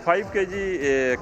5 kg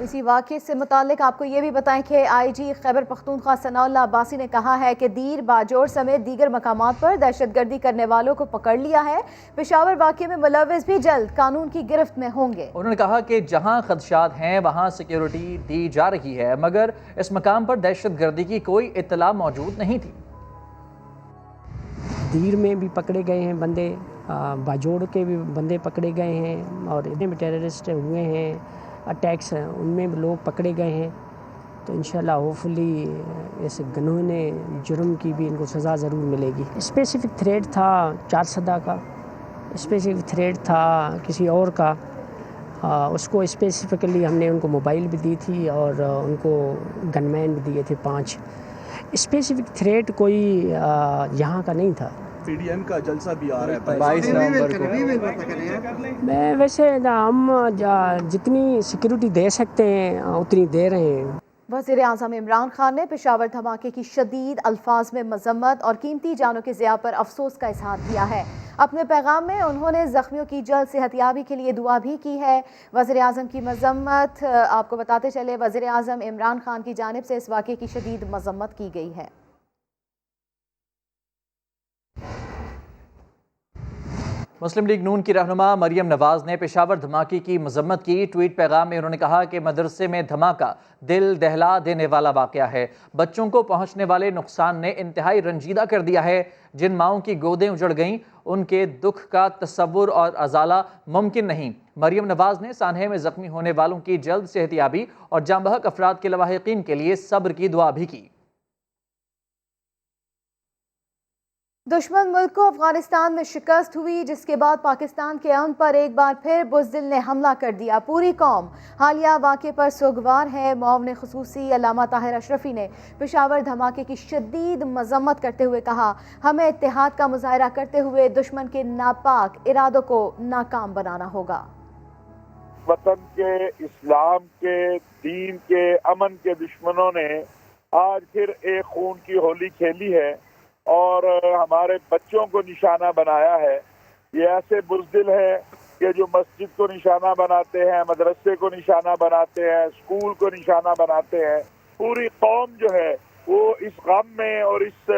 اسی واقعے سے متعلق آپ کو یہ بھی بتائیں کہ آئی جی خیبر پختونخوا ثناء اللہ عباسی نے کہا ہے کہ دیر باجوڑ سمیت دیگر مقامات پر دہشت گردی کرنے والوں کو پکڑ لیا ہے. پشاور واقعے میں ملوث بھی جلد قانون کی گرفت میں ہوں گے. انہوں نے کہا کہ جہاں خدشات ہیں وہاں سیکیورٹی دی جا رہی ہے، مگر اس مقام پر دہشت گردی کی کوئی اطلاع موجود نہیں تھی. دیر میں بھی پکڑے گئے ہیں بندے، باجوڑ کے بھی بندے پکڑے گئے ہیں، اور اتنے بھی ٹیررسٹ ہوئے ہیں، اٹیکس ہیں ان میں بھی لوگ پکڑے گئے ہیں. تو انشاءاللہ ہوپفلی اس گنہین جرم کی بھی ان کو سزا ضرور ملے گی. اسپیسیفک تھریٹ تھا 4 کا، اسپیسیفک تھریٹ تھا کسی اور کا، اس کو اسپیسیفکلی ہم نے ان کو موبائل بھی دی تھی اور ان کو گن مین بھی دیے تھے 5. اسپیسیفک تھریٹ کوئی یہاں کا نہیں تھا. پی ڈی ایم کا جلسہ بھی آ رہا ہے 22 نومبر کو. میں ویسے ہم جتنی سیکیورٹی دے سکتے ہیں اتنی دے رہے ہیں. وزیر اعظم عمران خان نے پشاور دھماکے کی شدید الفاظ میں مذمت اور قیمتی جانوں کے ضیاع پر افسوس کا اظہار کیا ہے. اپنے پیغام میں انہوں نے زخمیوں کی جلد صحت یابی کے لیے دعا بھی کی ہے. وزیر اعظم کی مذمت آپ کو بتاتے چلے، وزیر اعظم عمران خان کی جانب سے اس واقعے کی شدید مذمت کی گئی ہے. مسلم لیگ نون کی رہنما مریم نواز نے پشاور دھماکے کی مذمت کی. ٹویٹ پیغام میں انہوں نے کہا کہ مدرسے میں دھماکہ دل دہلا دینے والا واقعہ ہے. بچوں کو پہنچنے والے نقصان نے انتہائی رنجیدہ کر دیا ہے. جن ماؤں کی گودیں اجڑ گئیں ان کے دکھ کا تصور اور ازالہ ممکن نہیں. مریم نواز نے سانحے میں زخمی ہونے والوں کی جلد صحت یابی اور جاں بحق افراد کے لواحقین کے لیے صبر کی دعا بھی کی. دشمن ملک کو افغانستان میں شکست ہوئی، جس کے بعد پاکستان کے امن پر ایک بار پھر بزدل نے حملہ کر دیا. پوری قوم حالیہ واقعے پر سوگوار ہے. معاون خصوصی علامہ طاہر اشرفی نے پشاور دھماکے کی شدید مذمت کرتے ہوئے کہا، ہمیں اتحاد کا مظاہرہ کرتے ہوئے دشمن کے ناپاک ارادوں کو ناکام بنانا ہوگا. وطن کے، اسلام کے، دین کے، امن کے دشمنوں نے آج پھر ایک خون کی ہولی کھیلی ہے اور ہمارے بچوں کو نشانہ بنایا ہے. یہ ایسے بزدل ہیں کہ جو مسجد کو نشانہ بناتے ہیں، مدرسے کو نشانہ بناتے ہیں، اسکول کو نشانہ بناتے ہیں. پوری قوم جو ہے وہ اس غم میں اور اس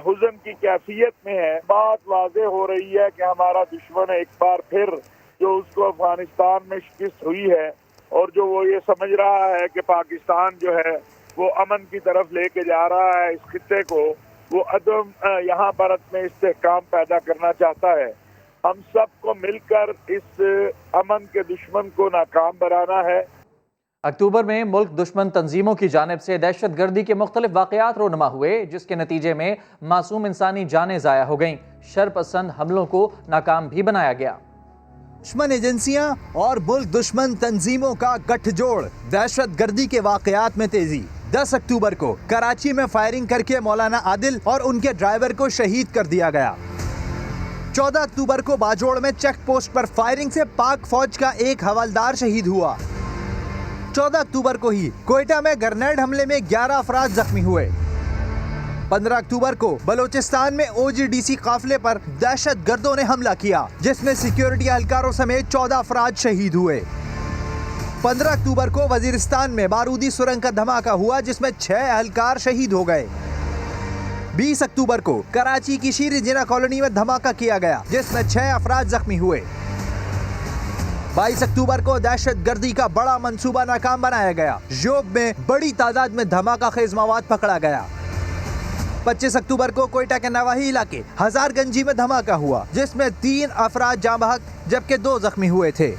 حزن کی کیفیت میں ہے. بات واضح ہو رہی ہے کہ ہمارا دشمن ایک بار پھر جو اس کو افغانستان میں شکست ہوئی ہے اور جو وہ یہ سمجھ رہا ہے کہ پاکستان جو ہے وہ امن کی طرف لے کے جا رہا ہے اس خطے کو، وہ عدم یہاں بھارت میں استحکام پیدا کرنا چاہتا ہے. ہم سب کو مل کر اس امن کے دشمن کو ناکام بنانا ہے. اکتوبر میں ملک دشمن تنظیموں کی جانب سے دہشت گردی کے مختلف واقعات رونما ہوئے، جس کے نتیجے میں معصوم انسانی جانیں ضائع ہو گئیں. شرپسند حملوں کو ناکام بھی بنایا گیا. دشمن ایجنسیاں اور ملک دشمن تنظیموں کا گٹھ جوڑ، دہشت گردی کے واقعات میں تیزی. 10 اکتوبر کو کراچی میں فائرنگ کر کے مولانا عادل اور ان کے ڈرائیور کو شہید کر دیا گیا. 14 اکتوبر کو باجوڑ میں چیک پوسٹ پر فائرنگ سے پاک فوج کا ایک حوالدار شہید ہوا. 14 اکتوبر کو ہی کوئٹہ میں گرنیڈ حملے میں 11 افراد زخمی ہوئے. 15 اکتوبر کو بلوچستان میں OGDC قافلے پر دہشت گردوں نے حملہ کیا، جس میں سیکیورٹی اہلکاروں سمیت 14 افراد شہید ہوئے. 15 اکتوبر کو وزیرستان میں بارودی سرنگ کا دھماکہ ہوا، جس میں 6 اہلکار شہید ہو گئے. 20 اکتوبر کو کراچی کی شیری جناح کالونی میں دھماکہ کیا گیا، جس میں 6 افراد زخمی ہوئے. 22 اکتوبر کو دہشت گردی کا بڑا منصوبہ ناکام بنایا گیا. جوب میں بڑی تعداد میں دھماکہ خیز مواد پکڑا گیا. 25 اکتوبر کو کوئٹہ کے نواحی علاقے ہزار گنجی میں دھماکہ ہوا، جس میں 3 افراد جاں بحق جبکہ 2 زخمی ہوئے تھے.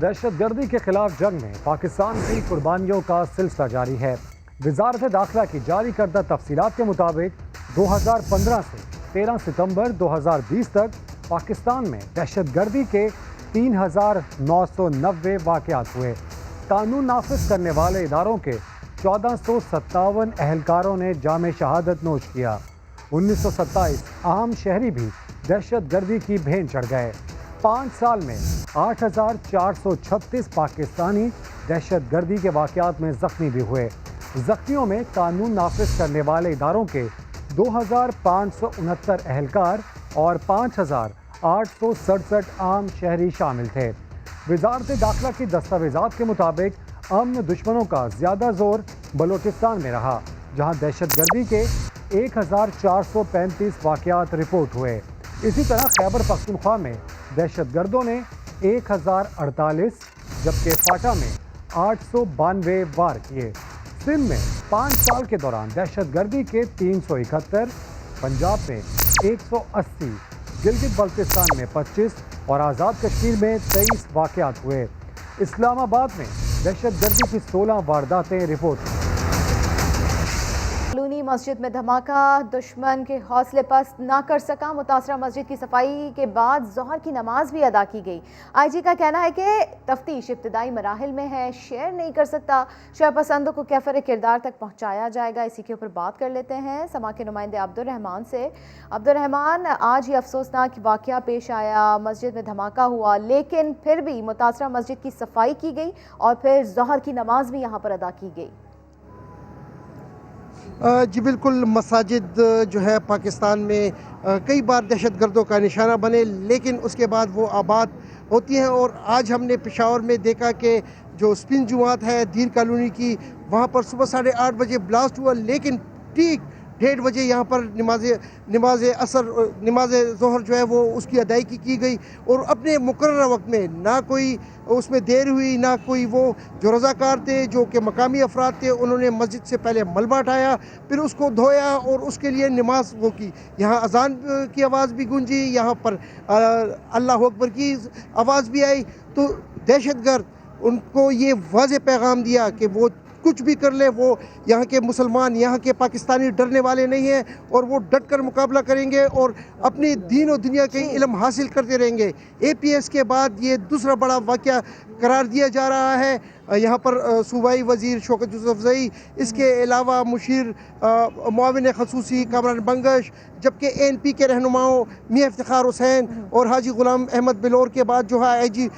دہشت گردی کے خلاف جنگ میں پاکستان کی قربانیوں کا سلسلہ جاری ہے. وزارت داخلہ کی جاری کردہ تفصیلات کے مطابق 2015 سے 13 ستمبر 2020 تک پاکستان میں دہشت گردی کے 3990 واقعات ہوئے. قانون نافذ کرنے والے اداروں کے 1457 اہلکاروں نے جام شہادت نوش کیا. 1927 عام شہری بھی دہشت گردی کی بھین چڑھ گئے. 5 سال میں 8436 پاکستانی دہشت گردی کے واقعات میں زخمی بھی ہوئے. زخمیوں میں قانون نافذ کرنے والے اداروں کے 2569 اہلکار اور 867 عام شہری شامل تھے۔ وزارت داخلہ کی دستاویزات کے مطابق امن دشمنوں کا زیادہ زور بلوچستان میں رہا، جہاں دہشت گردی کے 1435 واقعات رپورٹ ہوئے۔ اسی طرح خیبر پختونخوا میں دہشت گردوں نے 1048 جبکہ فاٹا میں 892 وار کیے۔ سندھ میں 5 سال کے دوران دہشت گردی کے 371، پنجاب میں 180، گلگت بلتستان میں 25 اور آزاد کشمیر میں 23 واقعات ہوئے۔ اسلام آباد میں دہشت گردی کی 16 وارداتیں رپورٹ ہوئی۔ کالونی مسجد میں دھماکہ، دشمن کے حوصلے پست نہ کر سکا، متاثرہ مسجد کی صفائی کے بعد ظہر کی نماز بھی ادا کی گئی۔ آئی جی کا کہنا ہے کہ تفتیش ابتدائی مراحل میں ہے، شیئر نہیں کر سکتا، شر پسندوں کو کیفر کردار تک پہنچایا جائے گا۔ اسی کے اوپر بات کر لیتے ہیں سما کے نمائندے عبدالرحمان سے۔ عبدالرحمان، آج یہ افسوسناک واقعہ پیش آیا، مسجد میں دھماکہ ہوا، لیکن پھر بھی متاثرہ مسجد کی صفائی کی گئی اور پھر ظہر کی نماز بھی یہاں پر ادا کی گئی۔ جی بالکل، مساجد جو ہے پاکستان میں کئی بار دہشت گردوں کا نشانہ بنے، لیکن اس کے بعد وہ آباد ہوتی ہیں، اور آج ہم نے پشاور میں دیکھا کہ جو اسپن جماعت ہے دیر کالونی کی، وہاں پر صبح 8:30 بجے بلاسٹ ہوا، لیکن ٹھیک 1:30 بجے یہاں پر نماز ظہر جو ہے وہ اس کی ادائیگی کی گئی، اور اپنے مقررہ وقت میں نہ کوئی اس میں دیر ہوئی، نہ کوئی وہ جو رضاکار تھے جو کہ مقامی افراد تھے انہوں نے مسجد سے پہلے ملبہ اٹھایا، پھر اس کو دھویا اور اس کے لیے نماز وہ کی۔ یہاں اذان کی آواز بھی گونجی، یہاں پر اللہ اکبر کی آواز بھی آئی، تو دہشت گرد ان کو یہ واضح پیغام دیا کہ وہ کچھ بھی کر لے، وہ یہاں کے مسلمان، یہاں کے پاکستانی ڈرنے والے نہیں ہیں، اور وہ ڈٹ کر مقابلہ کریں گے اور اپنی دین و دنیا کے علم حاصل کرتے رہیں گے۔ اے پی ایس کے بعد یہ دوسرا بڑا واقعہ قرار دیا جا رہا ہے۔ یہاں پر صوبائی وزیر شوکت یوسفزئی، اس کے علاوہ مشیر معاون خصوصی کامران بنگش، جبکہ اے این پی کے رہنماؤں میاں افتخار حسین اور حاجی غلام احمد بلور کے بعد جو ہے آئی جی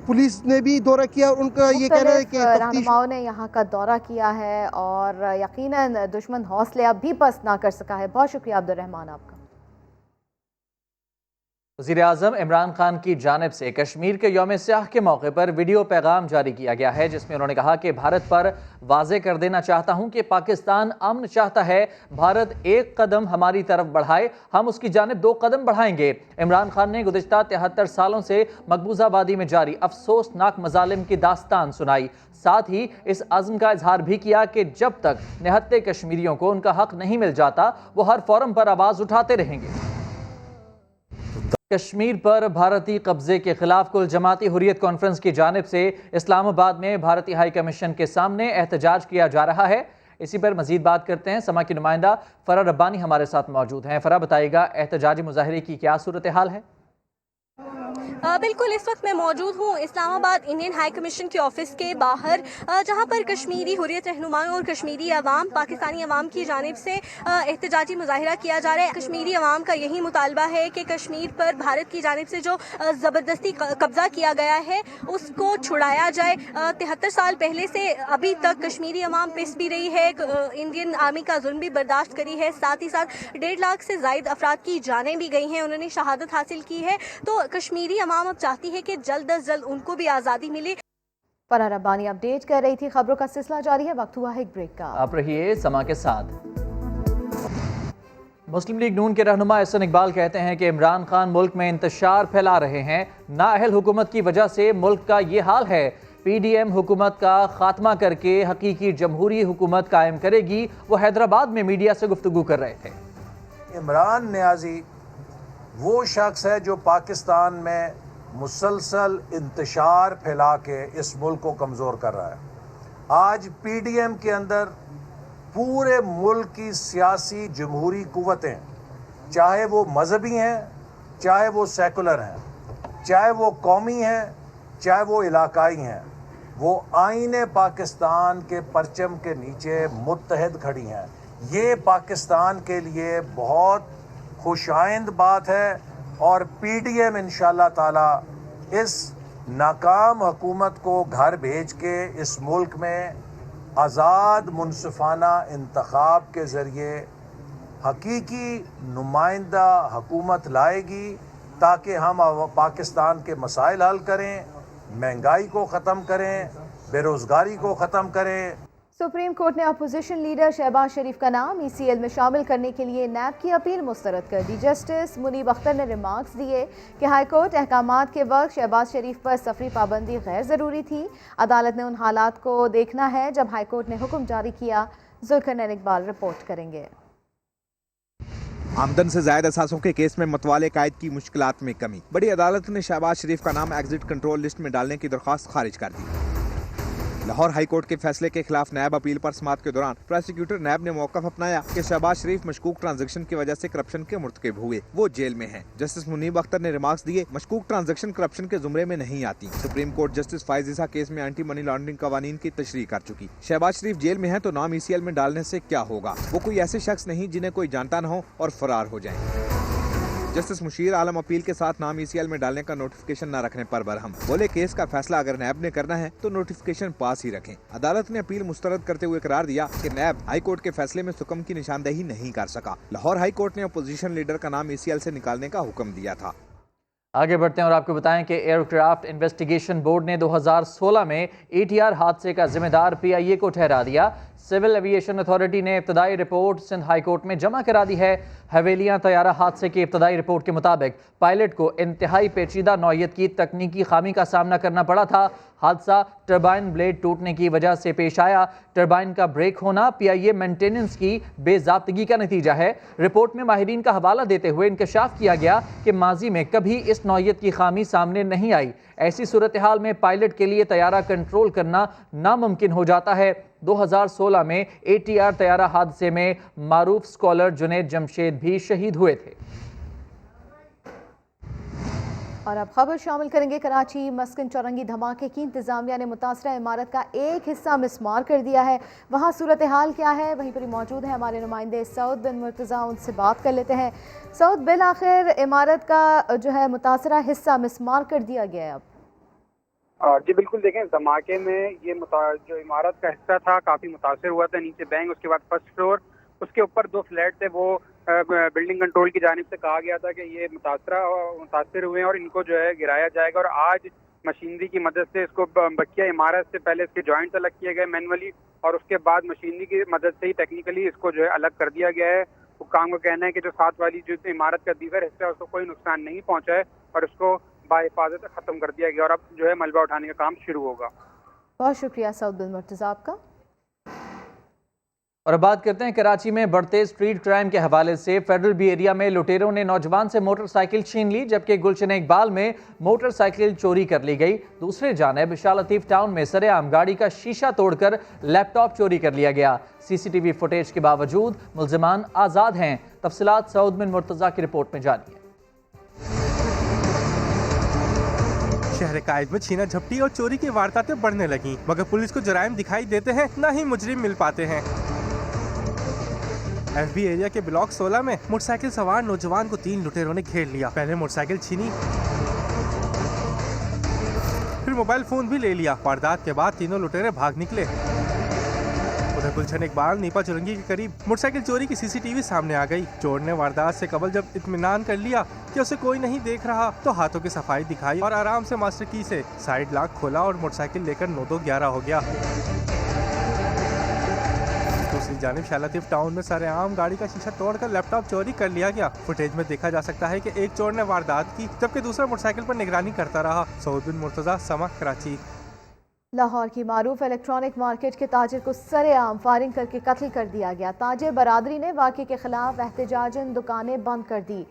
پولیس نے بھی دورہ کیا، اور ان کا یہ کہنا ہے کہ رہنماؤں نے یہاں کا دورہ کیا ہے اور یقیناً دشمن حوصلے اب بھی پست نہ کر سکا ہے۔ بہت شکریہ عبدالرحمان آپ کا۔ وزیراعظم عمران خان کی جانب سے کشمیر کے یوم سیاہ کے موقع پر ویڈیو پیغام جاری کیا گیا ہے، جس میں انہوں نے کہا کہ بھارت پر واضح کر دینا چاہتا ہوں کہ پاکستان امن چاہتا ہے، بھارت ایک قدم ہماری طرف بڑھائے، ہم اس کی جانب 2 قدم بڑھائیں گے۔ عمران خان نے گزشتہ 73 سالوں سے مقبوضہ آبادی میں جاری افسوسناک مظالم کی داستان سنائی، ساتھ ہی اس عزم کا اظہار بھی کیا کہ جب تک نہتے کشمیریوں کو ان کا حق نہیں مل جاتا وہ ہر فورم پر آواز اٹھاتے رہیں گے۔ کشمیر پر بھارتی قبضے کے خلاف کل جماعتی حریت کانفرنس کی جانب سے اسلام آباد میں بھارتی ہائی کمیشن کے سامنے احتجاج کیا جا رہا ہے۔ اسی پر مزید بات کرتے ہیں، سما کی نمائندہ فرا ربانی ہمارے ساتھ موجود ہیں۔ فرا، بتائیے گا احتجاجی مظاہرے کی کیا صورتحال ہے؟ بالکل، اس وقت میں موجود ہوں اسلام آباد انڈین ہائی کمیشن کے آفس کے باہر، جہاں پر کشمیری حریت رہنماؤں اور کشمیری عوام، پاکستانی عوام کی جانب سے احتجاجی مظاہرہ کیا جا رہا ہے۔ کشمیری عوام کا یہی مطالبہ ہے کہ کشمیر پر بھارت کی جانب سے جو زبردستی قبضہ کیا گیا ہے اس کو چھڑایا جائے۔ 73 سال پہلے سے ابھی تک کشمیری عوام پس بھی رہی ہے، انڈین آرمی کا ظلم بھی برداشت کری ہے، ساتھ ہی ساتھ 1.5 لاکھ سے زائد افراد کی جانیں بھی گئی ہیں، انہوں نے شہادت حاصل کی ہے۔ تو کشمیری عوام اب چاہتی ہے کہ جلد از جلد ان کو بھی آزادی ملے۔ فرا ربانی اپڈیٹ کر رہی تھی، خبروں کا سلسلہ جاری ہے، وقت ہوا ہے ایک بریک کا۔ آپ رہیے سما کے ساتھ۔ مسلم لیگ نون کے رہنما احسن اقبال کہتے ہیں کہ عمران خان ملک میں انتشار پھیلا رہے ہیں، نااہل حکومت کی وجہ سے ملک کا یہ حال ہے۔ پی ڈی ایم حکومت کا خاتمہ کر کے حقیقی جمہوری حکومت قائم کرے گی۔ وہ حیدرآباد میں میڈیا سے گفتگو کر رہے تھے۔ عمران نیازی وہ شخص ہے جو پاکستان میں مسلسل انتشار پھیلا کے اس ملک کو کمزور کر رہا ہے۔ آج پی ڈی ایم کے اندر پورے ملک کی سیاسی جمہوری قوتیں، چاہے وہ مذہبی ہیں، چاہے وہ سیکولر ہیں، چاہے وہ قومی ہیں، چاہے وہ علاقائی ہیں، وہ آئین پاکستان کے پرچم کے نیچے متحد کھڑی ہیں۔ یہ پاکستان کے لیے بہت خوش آئند بات ہے، اور پی ڈی ایم انشاءاللہ تعالی اس ناکام حکومت کو گھر بھیج کے اس ملک میں آزاد منصفانہ انتخاب کے ذریعے حقیقی نمائندہ حکومت لائے گی، تاکہ ہم پاکستان کے مسائل حل کریں، مہنگائی کو ختم کریں، بے روزگاری کو ختم کریں۔ سپریم کورٹ نے اپوزیشن لیڈر شہباز شریف کا نام ECL میں شامل کرنے کے لیے نیب کی اپیل مسترد کر دی۔ جسٹس منیب اختر نے ریمارکس دیے کہ ہائی کورٹ احکامات کے وقت شہباز شریف پر سفری پابندی غیر ضروری تھی۔ عدالت نے ان حالات کو دیکھنا ہے جب ہائی کورٹ نے حکم جاری کیا۔ ذوالقرنین اقبال رپورٹ کریں گے۔ آمدن سے زائد اثاثوں کے کیس میں متوالے قائد کی مشکلات میں کمی۔ بڑی عدالت نے شہباز شریف کا نام ایگزٹ کنٹرول لسٹ میں ڈالنے کی درخواست خارج کر دی۔ لاہور ہائی کورٹ کے فیصلے کے خلاف نیب اپیل پر سماعت کے دوران پروسیکیوٹر نیب نے موقف اپنایا کہ شہباز شریف مشکوک ٹرانزیکشن کی وجہ سے کرپشن کے مرتکب ہوئے، وہ جیل میں ہیں۔ جسٹس منیب اختر نے ریمارکس دیے، مشکوک ٹرانزیکشن کرپشن کے زمرے میں نہیں آتی۔ سپریم کورٹ جسٹس فائز عیسیٰ کیس میں اینٹی منی لانڈرنگ قوانین کی تشریح کر چکی۔ شہباز شریف جیل میں ہیں تو نام ECL میں ڈالنے سے کیا ہوگا؟ وہ کوئی ایسے شخص نہیں جنہیں کوئی جانتا نہ ہو اور فرار ہو جائیں۔ جسٹس مشیر عالم اپیل کے ساتھ نام ECL میں ڈالنے کا نوٹیفیکیشن نہ رکھنے پر برہم، بولے کیس کا فیصلہ اگر نیب نے کرنا ہے تو نوٹیفیکیشن پاس ہی رکھیں۔ عدالت نے اپیل مسترد کرتے ہوئے قرار دیا کہ نیب ہائی کورٹ کے فیصلے میں سکم کی نشاندہی نہیں کر سکا۔ لاہور ہائی کورٹ نے اپوزیشن لیڈر کا نام ECL سے نکالنے کا حکم دیا تھا۔ آگے بڑھتے ہیں اور آپ کو بتائیں کہ ایئر کرافٹ انویسٹیگیشن بورڈ نے 2016 میں ATR حادثے کا ذمہ دار PIA کو ٹھہرا دیا۔ سول ایویشن اتھارٹی نے ابتدائی رپورٹ سندھ ہائی کورٹ میں جمع کرا دی ہے۔ حویلیاں طیارہ حادثے کی ابتدائی رپورٹ کے مطابق پائلٹ کو انتہائی پیچیدہ نوعیت کی تکنیکی خامی کا سامنا کرنا پڑا تھا۔ حادثہ ٹربائن بلیڈ ٹوٹنے کی وجہ سے پیش آیا۔ ٹربائن کا بریک ہونا PIA مینٹیننس کی بے ضابطگی کا نتیجہ ہے۔ رپورٹ میں ماہرین کا حوالہ دیتے ہوئے انکشاف کیا گیا کہ ماضی میں کبھی اس نوعیت کی خامی سامنے نہیں آئی۔ ایسی صورتحال میں پائلٹ کے لیے طیارہ کنٹرول کرنا ناممکن ہو جاتا ہے۔ 2016 میں ATR طیارہ حادثے میں معروف اسکالر جنید جمشید بھی شہید ہوئے تھے۔ اور اب خبر شامل کریں گے کراچی مسکن چورنگی دھماکے کی انتظامیہ نے متاثرہ عمارت کا ایک حصہ مسمار کر دیا ہے۔ وہاں صورتحال کیا ہے وہیں پر موجود ہیں ہمارے نمائندے سعود بن مرتضیٰ، ان سے بات کر لیتے ہیں۔ سعود، بالآخر عمارت کا جو ہے متاثرہ حصہ مسمار کر دیا گیا ہے اب؟ جی بالکل، دیکھیں دھماکے میں یہ جو عمارت کا حصہ تھا کافی متاثر ہوا تھا، نیچے بینک، اس کے بعد فرسٹ فلور، اس کے اوپر 2 فلیٹ تھے، وہ بلڈنگ کنٹرول کی جانب سے کہا گیا تھا کہ یہ متاثر ہوئے ہیں اور ان کو جو ہے گرایا جائے گا، اور آج مشینری کی مدد سے اس کو بقیہ عمارت سے پہلے اس کے جوائنٹس الگ کیے گئے مینولی، اور اس کے بعد مشینری کی مدد سے ہی ٹیکنیکلی اس کو جو ہے الگ کر دیا گیا ہے۔ حکام کا کہنا ہے کہ جو ساتھ والی جو عمارت کا دیگر حصہ ہے اس کو کوئی نقصان نہیں پہنچا ہے اور اس کو باحفاظت ختم کر دیا گیا، اور اب جو ہے ملبہ اٹھانے کا کام شروع ہوگا۔ بہت شکریہ سعود بن مرتضیٰ آپ کا۔ اور اب بات کرتے ہیں کراچی میں بڑھتے اسٹریٹ کرائم کے حوالے سے۔ فیڈرل بی ایریا میں لٹیروں نے نوجوان سے موٹر سائیکل چھین لی، جبکہ گلشن اقبال میں موٹر سائیکل چوری کر لی گئی۔ دوسرے جانب شاہ لطیف ٹاؤن میں سرے عام گاڑی کا شیشہ توڑ کر لیپ ٹاپ چوری کر لیا گیا۔ CCTV فوٹیج کے باوجود ملزمان آزاد ہیں۔ تفصیلات سعود بن مرتضیٰ کی رپورٹ میں جانیے۔ شہر قائد میں چھینا جھپٹی اور چوری کی وارداتیں بڑھنے لگیں، مگر پولیس کو جرائم دکھائی دیتے ہیں، نہ ہی مجرم مل پاتے ہیں۔ FB ایریا کے بلاک 16 میں موٹر سائیکل سوار نوجوان کو 3 لٹیروں نے گھیر لیا۔ پہلے موٹر سائیکل چھینی، پھر موبائل فون بھی لے لیا۔ واردات کے بعد تینوں لٹیرے بھاگ نکلے۔ ادھر گلشن اقبال نیپا چورنگی کے قریب موٹر سائیکل چوری کی CCTV سامنے آ گئی۔ چور نے واردات سے قبل جب اطمینان کر لیا کہ اسے کوئی نہیں دیکھ رہا تو ہاتھوں کی صفائی دکھائی اور آرام سے ماسٹر کی سے سائیڈ لاک کھولا اور موٹر سائیکل لے کر 9-2-11 ہو گیا۔ دوسری جانب شاہ لطیف ٹاؤن میں سر عام گاڑی کا شیشہ توڑ کر لیپ ٹاپ چوری کر لیا گیا۔ فوٹیج میں دیکھا جا سکتا ہے کہ ایک چور نے واردات کی جبکہ دوسرا موٹر سائیکل پر نگرانی کرتا رہا۔ سعود بن مرتضیٰ، سما، کراچی۔ لاہور کی معروف الیکٹرانک مارکیٹ کے تاجر کو سرے عام فائرنگ کر کے قتل کر دیا گیا۔ تاجر برادری نے واقعے کے خلاف احتجاجاً دکانیں بند کر دی۔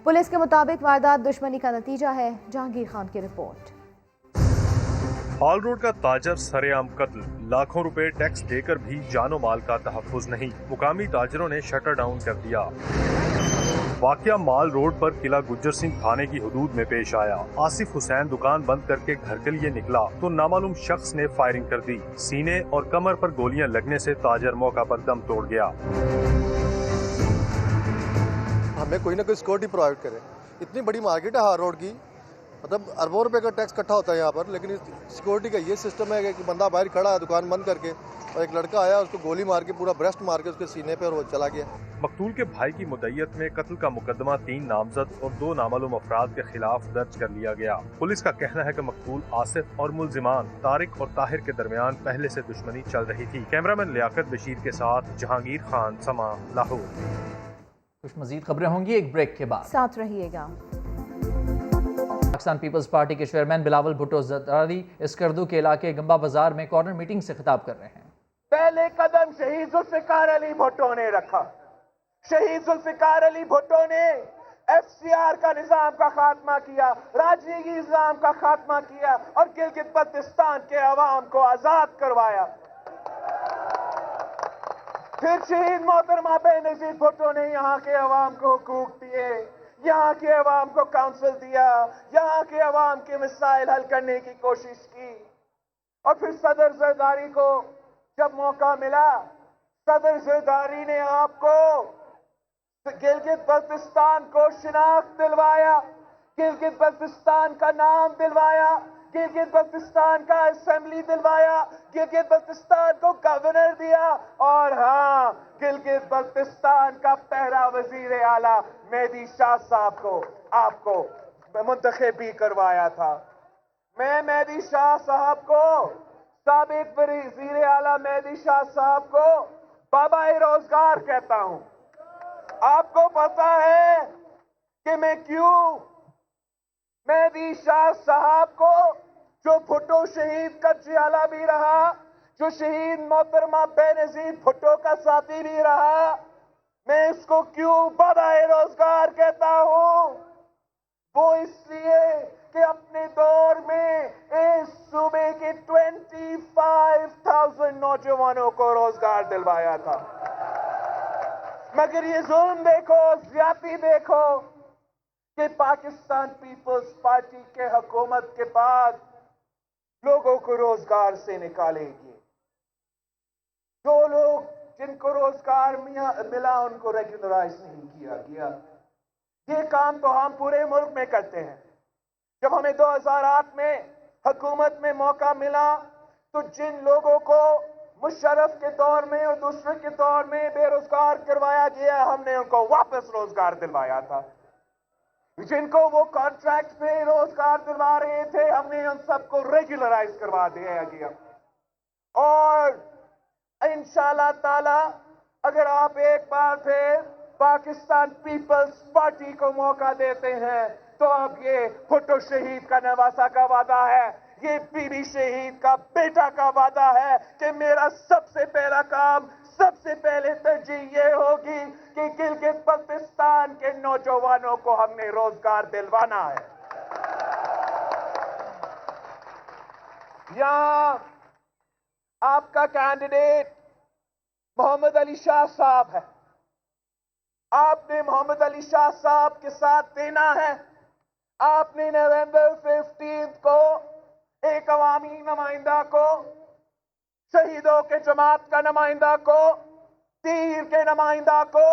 پولیس کے مطابق واردات دشمنی کا نتیجہ ہے۔ جہانگیر خان کی رپورٹ۔ ہال روڈ کا تاجر سرے عام قتل، لاکھوں روپے ٹیکس دے کر بھی جان و مال کا تحفظ نہیں، مقامی تاجروں نے شٹر ڈاؤن کر دیا۔ واقعہ مال روڈ پر قلعہ گجر سنگھ تھانے کی حدود میں پیش آیا۔ آصف حسین دکان بند کر کے گھر کے لیے نکلا تو نامعلوم شخص نے فائرنگ کر دی۔ سینے اور کمر پر گولیاں لگنے سے تاجر موقع پر دم توڑ گیا۔ ہمیں کوئی نہ کوئی سیکورٹی پرووائڈ کرے، اتنی بڑی مارکیٹ ہے ہال روڈ کی، مطلب اربوں روپے کا ٹیکس اکٹھا ہوتا ہے یہاں پر، لیکن سیکورٹی کا یہ سسٹم ہے کہ بندہ باہر کھڑا ہے دکان بند کر کے، اور ایک لڑکا آیا اس کو گولی مار کے پورا بریسٹ مار کے اس کے سینے پہ اور وہ چلا گیا۔ مقتول کے بھائی کی مدعیت میں قتل کا مقدمہ 3 نامزد اور 2 نامعلوم افراد کے خلاف درج کر لیا گیا۔ پولیس کا کہنا ہے کہ مقتول آصف اور ملزمان طارق اور طاہر کے درمیان پہلے سے دشمنی چل رہی تھی۔ کیمرامین لیاقت بشیر کے ساتھ جہانگیر خان، سما، لاہور۔ کچھ مزید خبریں ہوں گی ایک بریک کے بعد، ساتھ رہیے گا۔ پاکستان پیپلز پارٹی کے چیئرمین بلاول بھٹو زرداری اسکردو کے علاقے گمبا بازار میں کارنر میٹنگ سے خطاب کر رہے ہیں۔ پہلے قدم شہید ذوالفقار علی بھٹو نے رکھا۔ شہید ذوالفقار علی بھٹو نے ایف سی آر کا نظام کا خاتمہ کیا، راجنیگی نظام کا خاتمہ کیا اور گلگت بلتستان کے عوام کو آزاد کروایا۔ پھر شہید محترمہ بے نظیر بھٹو نے یہاں کے عوام کو حقوق دیے، یہاں کے عوام کو کاؤنسل دیا، یہاں کے عوام کے مسائل حل کرنے کی کوشش کی۔ اور پھر صدر زرداری کو جب موقع ملا، صدر زرداری نے آپ کو گلگت بلتستان کو شناخت دلوایا، گلگت بلتستان کا نام دلوایا، گلگت بلتستان کا اسمبلی دلوایا، گلگت بلتستان کو گورنر دیا، اور ہاں گلگت بلتستان کا پہلا وزیر اعلیٰ مہدی شاہ صاحب کو آپ کو منتخب بھی کروایا تھا۔ میں مہدی شاہ صاحب کو، سابق وزیر اعلیٰ مہدی شاہ صاحب کو بابا روزگار کہتا ہوں۔ آپ کو پتا ہے کہ میں کیوں مہدی شاہ صاحب کو، جو بھٹو شہید کا جیالہ بھی رہا، جو شہید محترمہ بے نظیر بھٹو کا ساتھی بھی رہا، میں اس کو کیوں بابا روزگار کہتا ہوں؟ وہ اس لیے کہ اپنے دور میں اس صوبے کے 25,000 نوجوانوں کو روزگار دلوایا تھا۔ مگر یہ ظلم دیکھو، زیادتی دیکھو کہ پاکستان پیپلز پارٹی کے حکومت کے بعد لوگوں کو روزگار سے نکالے گی۔ جو لوگ جن کو روزگار ملا ان کو ریگولرائز نہیں کیا گیا۔ یہ کام تو ہم پورے ملک میں کرتے ہیں۔ جب ہمیں 2008 میں حکومت میں موقع ملا تو جن لوگوں کو مشرف کے دور میں اور دوسرے کے دور میں بے روزگار کروایا گیا، ہم نے ان کو واپس روزگار دلوایا تھا۔ جن کو وہ کانٹریکٹ پہ روزگار دلوا رہے تھے، ہم نے ان سب کو ریگولرائز کروا دیا گیا۔ اور انشاءاللہ تعالی اگر آپ ایک بار پھر پاکستان پیپلز پارٹی کو موقع دیتے ہیں تو اب یہ بھٹو شہید کا نواسا کا وعدہ ہے، یہ بی بی شہید کا بیٹا کا وعدہ ہے کہ میرا سب سے پہلا کام، سب سے پہلے ترجیح یہ ہوگی کہ گلگت بلتستان کے نوجوانوں کو ہم نے روزگار دلوانا ہے۔ یہاں آپ کا کینڈیڈیٹ محمد علی شاہ صاحب ہے۔ آپ نے محمد علی شاہ صاحب کے ساتھ دینا ہے۔ آپ نے نومبر 15 کو ایک عوامی نمائندہ کو، شہیدوں کے جماعت کا نمائندہ کو، تیر کے نمائندہ کو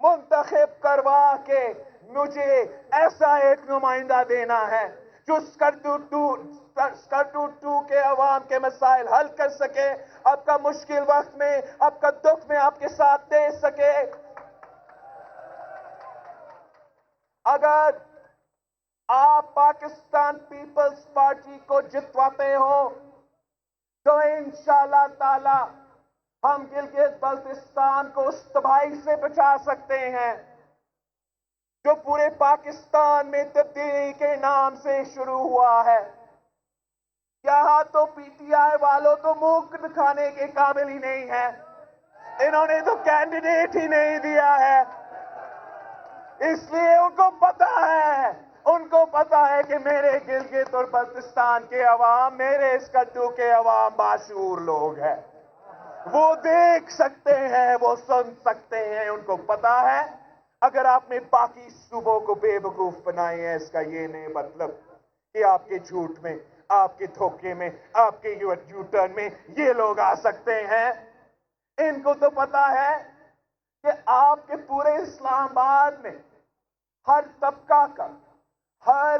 منتخب کروا کے مجھے ایسا ایک نمائندہ دینا ہے جو اسکردو 2 کے عوام کے مسائل حل کر سکے، آپ کا مشکل وقت میں، آپ کا دکھ میں آپ کے ساتھ دے سکے۔ اگر آپ پاکستان پیپلز پارٹی کو جتواتے ہو تو انشاءاللہ تعالی ہم گلگت بلتستان کو اس تباہی سے بچا سکتے ہیں جو پورے پاکستان میں تبدیلی کے نام سے شروع ہوا ہے۔ یہاں تو پی ٹی آئی والوں تو منہ دکھانے کے قابل ہی نہیں ہے، انہوں نے تو کینڈیڈیٹ ہی نہیں دیا ہے۔ اس لیے ان کو پتا ہے کہ میرے گلگت اور بلتستان کے عوام، میرے اسکردو کے عوام باشعور لوگ ہیں، وہ دیکھ سکتے ہیں، وہ سن سکتے ہیں۔ ان کو پتا ہے اگر آپ نے باقی صوبوں کو بے وقوف بنائے ہیں، اس کا یہ نہیں مطلب کہ آپ کے جھوٹ میں، آپ کے دھوکے میں، آپ کے یو ٹرن میں یہ لوگ آ سکتے ہیں۔ ان کو تو پتا ہے کہ آپ کے پورے اسلام آباد میں ہر طبقہ کا، ہر